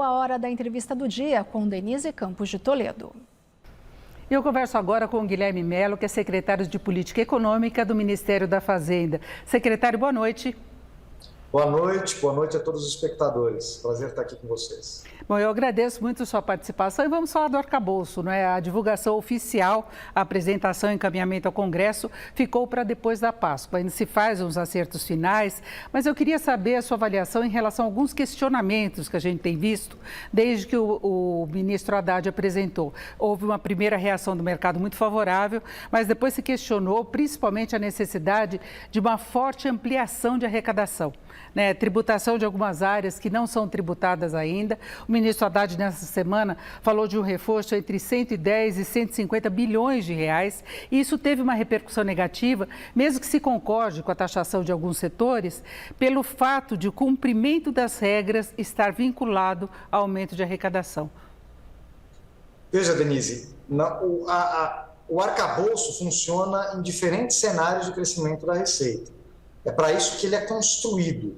a hora da entrevista do dia com Denise Campos de Toledo. Eu converso agora com o Guilherme Melo, que é secretário de Política Econômica do Ministério da Fazenda. Secretário, boa noite. Boa noite a todos os espectadores. Prazer estar aqui com vocês. Bom, eu agradeço muito a sua participação e vamos falar do arcabouço, não é? A divulgação oficial, a apresentação e encaminhamento ao Congresso ficou para depois da Páscoa. Ainda se faz uns acertos finais, mas eu queria saber a sua avaliação em relação a alguns questionamentos que a gente tem visto desde que o ministro Haddad apresentou. Houve uma primeira reação do mercado muito favorável, mas depois se questionou principalmente a necessidade de uma forte ampliação de arrecadação. Né, tributação de algumas áreas que não são tributadas ainda. O ministro Haddad, nessa semana, falou de um reforço entre 110 e 150 bilhões de reais. E isso teve uma repercussão negativa, mesmo que se concorde com a taxação de alguns setores, pelo fato de o cumprimento das regras estar vinculado ao aumento de arrecadação. Veja, Denise, o arcabouço funciona em diferentes cenários de crescimento da receita. É para isso que ele é construído.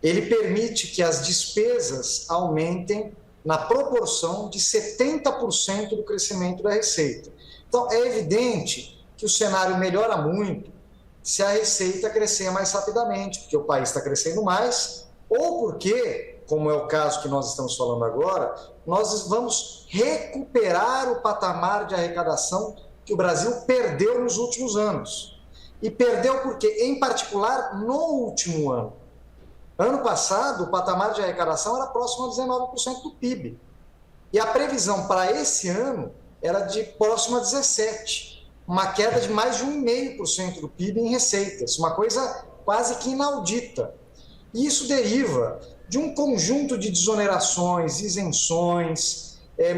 Ele permite que as despesas aumentem na proporção de 70% do crescimento da receita. Então, é evidente que o cenário melhora muito se a receita crescer mais rapidamente, porque o país está crescendo mais, ou porque, como é o caso que nós estamos falando agora, nós vamos recuperar o patamar de arrecadação que o Brasil perdeu nos últimos anos. E perdeu porque, em particular, no último ano. Ano passado, o patamar de arrecadação era próximo a 19% do PIB. E a previsão para esse ano era de próximo a 17%. Uma queda de mais de 1,5% do PIB em receitas. Uma coisa quase que inaudita. E isso deriva de um conjunto de desonerações, isenções,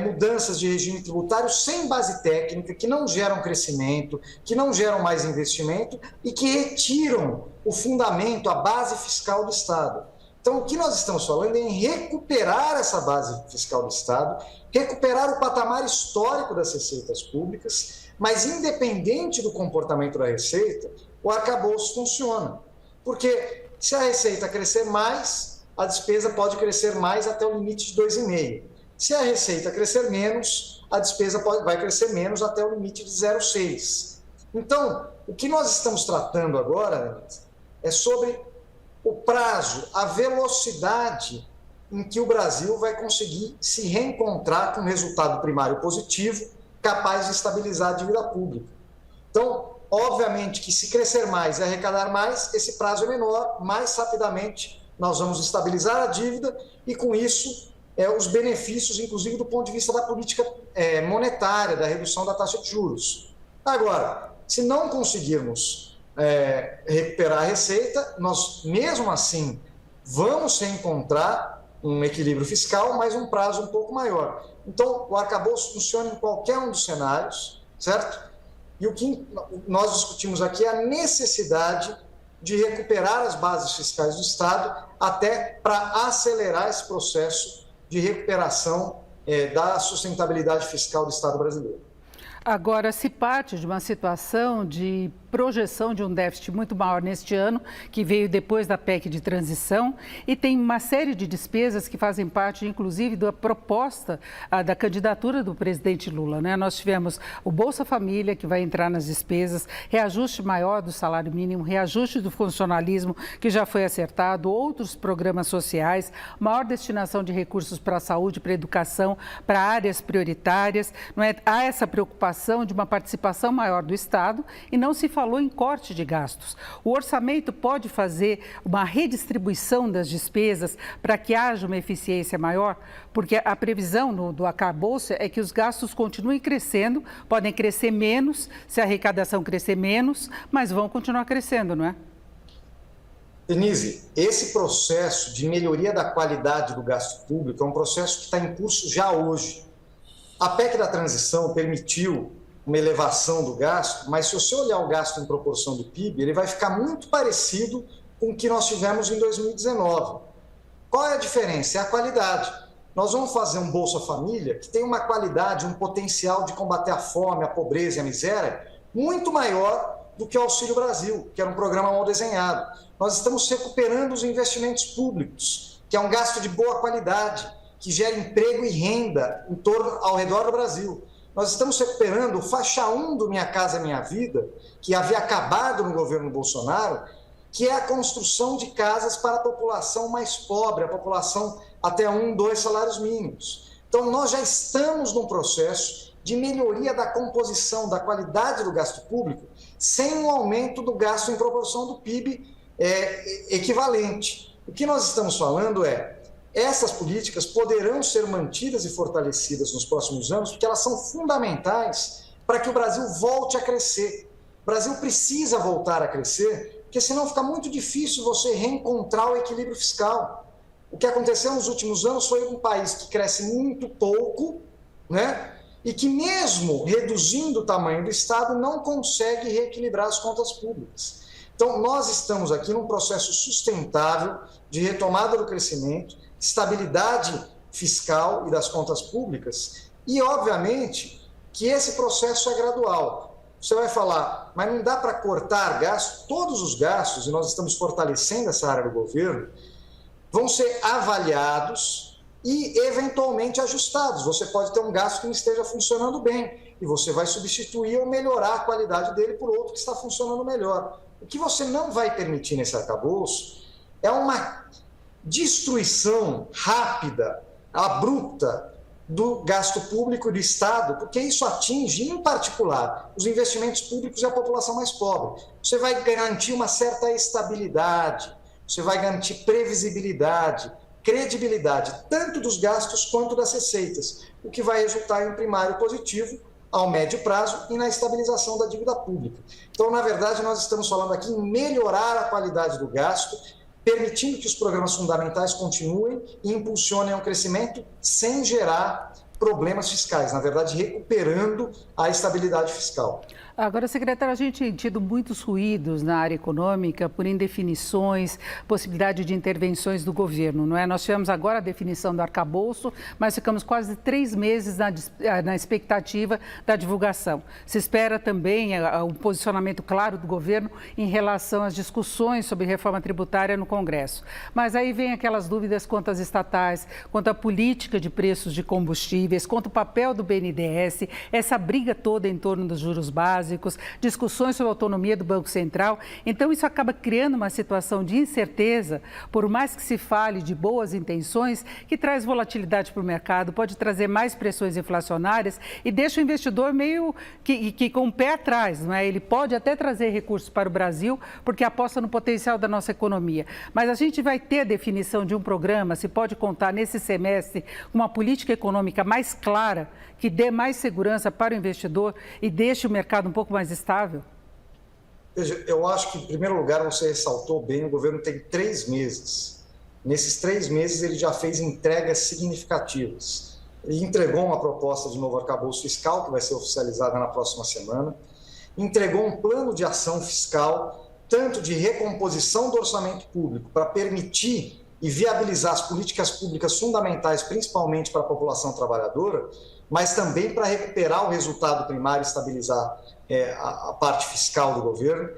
mudanças de regime tributário sem base técnica, que não geram crescimento, que não geram mais investimento e que retiram o fundamento, a base fiscal do Estado. Então, o que nós estamos falando é em recuperar essa base fiscal do Estado, recuperar o patamar histórico das receitas públicas, mas independente do comportamento da receita, o arcabouço funciona. Porque se a receita crescer mais, a despesa pode crescer mais até o limite de 2,5%. Se a receita crescer menos, a despesa vai crescer menos até o limite de 0,6%. Então, o que nós estamos tratando agora é sobre o prazo, a velocidade em que o Brasil vai conseguir se reencontrar com um resultado primário positivo, capaz de estabilizar a dívida pública. Então, obviamente que se crescer mais e arrecadar mais, esse prazo é menor, mais rapidamente nós vamos estabilizar a dívida e, com isso, os benefícios, inclusive do ponto de vista da política monetária, da redução da taxa de juros. Agora, se não conseguirmos recuperar a receita, nós, mesmo assim, vamos reencontrar um equilíbrio fiscal, mas um prazo um pouco maior. Então, o arcabouço funciona em qualquer um dos cenários, certo? E o que nós discutimos aqui é a necessidade de recuperar as bases fiscais do Estado até para acelerar esse processo de recuperação da sustentabilidade fiscal do Estado brasileiro. Agora, se parte de uma situação de projeção de um déficit muito maior neste ano, que veio depois da PEC de transição, e tem uma série de despesas que fazem parte, inclusive, da proposta da candidatura do presidente Lula, né? Nós tivemos o Bolsa Família, que vai entrar nas despesas, reajuste maior do salário mínimo, reajuste do funcionalismo, que já foi acertado, outros programas sociais, maior destinação de recursos para a saúde, para a educação, para áreas prioritárias. Não é? Há essa preocupação de uma participação maior do Estado e não se falou em corte de gastos. O orçamento pode fazer uma redistribuição das despesas para que haja uma eficiência maior? Porque a previsão do arcabouço é que os gastos continuem crescendo, podem crescer menos, se a arrecadação crescer menos, mas vão continuar crescendo, não é? Denise, esse processo de melhoria da qualidade do gasto público é um processo que está em curso já hoje. A PEC da transição permitiu uma elevação do gasto, mas se você olhar o gasto em proporção do PIB, ele vai ficar muito parecido com o que nós tivemos em 2019. Qual é a diferença? É a qualidade. Nós vamos fazer um Bolsa Família que tem uma qualidade, um potencial de combater a fome, a pobreza e a miséria muito maior do que o Auxílio Brasil, que era um programa mal desenhado. Nós estamos recuperando os investimentos públicos, que é um gasto de boa qualidade, que gera emprego e renda ao redor do Brasil. Nós estamos recuperando o faixa 1 do Minha Casa Minha Vida, que havia acabado no governo Bolsonaro, que é a construção de casas para a população mais pobre, a população até 1, 2 salários mínimos. Então, nós já estamos num processo de melhoria da composição, da qualidade do gasto público, sem um aumento do gasto em proporção do PIB equivalente. O que nós estamos falando essas políticas poderão ser mantidas e fortalecidas nos próximos anos, porque elas são fundamentais para que o Brasil volte a crescer. O Brasil precisa voltar a crescer, porque senão fica muito difícil você reencontrar o equilíbrio fiscal. O que aconteceu nos últimos anos foi um país que cresce muito pouco, né? E que mesmo reduzindo o tamanho do Estado, não consegue reequilibrar as contas públicas. Então, nós estamos aqui num processo sustentável de retomada do crescimento, estabilidade fiscal e das contas públicas, e, obviamente, que esse processo é gradual. Você vai falar, mas não dá para cortar gastos? Todos os gastos, e nós estamos fortalecendo essa área do governo, vão ser avaliados e, eventualmente, ajustados. Você pode ter um gasto que não esteja funcionando bem, e você vai substituir ou melhorar a qualidade dele por outro que está funcionando melhor. O que você não vai permitir nesse arcabouço é uma destruição rápida, abrupta, do gasto público e do Estado, porque isso atinge, em particular, os investimentos públicos e a população mais pobre. Você vai garantir uma certa estabilidade, você vai garantir previsibilidade, credibilidade, tanto dos gastos quanto das receitas, o que vai resultar em um primário positivo ao médio prazo e na estabilização da dívida pública. Então, na verdade, nós estamos falando aqui em melhorar a qualidade do gasto, permitindo que os programas fundamentais continuem e impulsionem o crescimento sem gerar problemas fiscais, na verdade, recuperando a estabilidade fiscal. Agora, secretário, a gente tem tido muitos ruídos na área econômica por indefinições, possibilidade de intervenções do governo, não é? Nós tivemos agora a definição do arcabouço, mas ficamos quase 3 meses na expectativa da divulgação. Se espera também um posicionamento claro do governo em relação às discussões sobre reforma tributária no Congresso. Mas aí vem aquelas dúvidas quanto às estatais, quanto à política de preços de combustíveis, quanto ao papel do BNDES, essa briga toda em torno dos juros básicos, discussões sobre a autonomia do Banco Central. Então, isso acaba criando uma situação de incerteza, por mais que se fale de boas intenções, que traz volatilidade para o mercado, pode trazer mais pressões inflacionárias e deixa o investidor meio que com o pé atrás, não é? Ele pode até trazer recursos para o Brasil, porque aposta no potencial da nossa economia. Mas a gente vai ter a definição de um programa, se pode contar nesse semestre, com uma política econômica mais clara, que dê mais segurança para o investidor e deixe o mercado um pouco mais estável? Veja, eu acho que, em primeiro lugar, você ressaltou bem, o governo tem 3 meses. Nesses 3 meses, ele já fez entregas significativas. Ele entregou uma proposta de novo arcabouço fiscal, que vai ser oficializada na próxima semana, entregou um plano de ação fiscal, tanto de recomposição do orçamento público, para permitir e viabilizar as políticas públicas fundamentais, principalmente para a população trabalhadora, mas também para recuperar o resultado primário e estabilizar a parte fiscal do governo.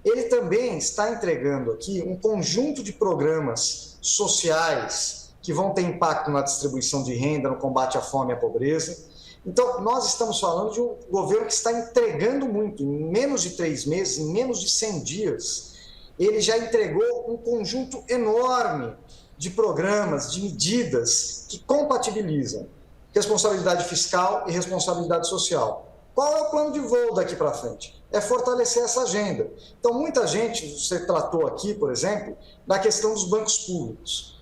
Ele também está entregando aqui um conjunto de programas sociais que vão ter impacto na distribuição de renda, no combate à fome e à pobreza. Então, nós estamos falando de um governo que está entregando muito. Em menos de 3 meses, em menos de 100 dias, ele já entregou um conjunto enorme de programas, de medidas que compatibilizam responsabilidade fiscal e responsabilidade social. Qual é o plano de voo daqui para frente? É fortalecer essa agenda. Então, muita gente, você tratou aqui, por exemplo, da questão dos bancos públicos.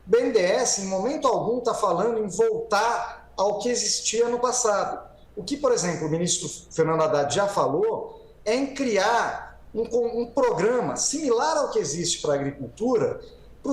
O BNDES, em momento algum, está falando em voltar ao que existia no passado. O que, por exemplo, o ministro Fernando Haddad já falou é em criar um programa similar ao que existe para a agricultura, para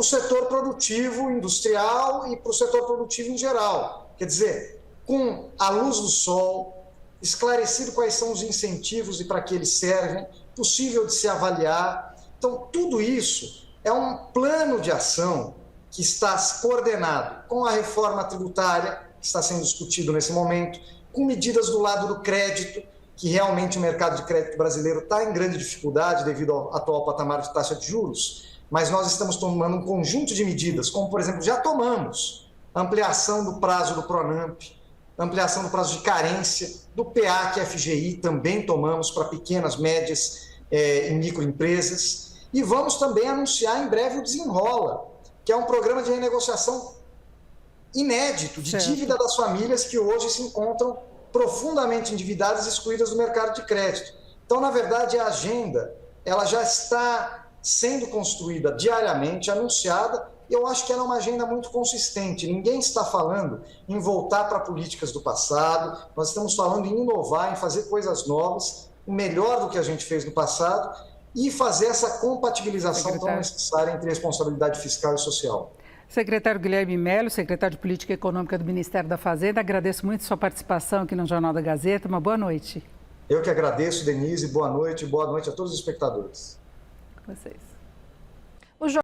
o setor produtivo industrial e para o setor produtivo em geral. Quer dizer, com a luz do sol, esclarecido quais são os incentivos e para que eles servem, possível de se avaliar. Então, tudo isso é um plano de ação que está coordenado com a reforma tributária, que está sendo discutido nesse momento, com medidas do lado do crédito, que realmente o mercado de crédito brasileiro está em grande dificuldade devido ao atual patamar de taxa de juros, mas nós estamos tomando um conjunto de medidas, como, por exemplo, já tomamos ampliação do prazo do Pronamp, ampliação do prazo de carência, do PEAC e FGI também tomamos para pequenas, médias e microempresas. E vamos também anunciar em breve o Desenrola, que é um programa de renegociação inédito de dívida das famílias que hoje se encontram profundamente endividadas e excluídas do mercado de crédito. Então, na verdade, a agenda ela já está sendo construída diariamente, anunciada, e eu acho que ela é uma agenda muito consistente. Ninguém está falando em voltar para políticas do passado, nós estamos falando em inovar, em fazer coisas novas, o melhor do que a gente fez no passado, e fazer essa compatibilização tão necessária entre responsabilidade fiscal e social. Secretário Guilherme Melo, secretário de Política Econômica do Ministério da Fazenda, agradeço muito sua participação aqui no Jornal da Gazeta. Uma boa noite. Eu que agradeço, Denise. Boa noite a todos os espectadores. Vocês.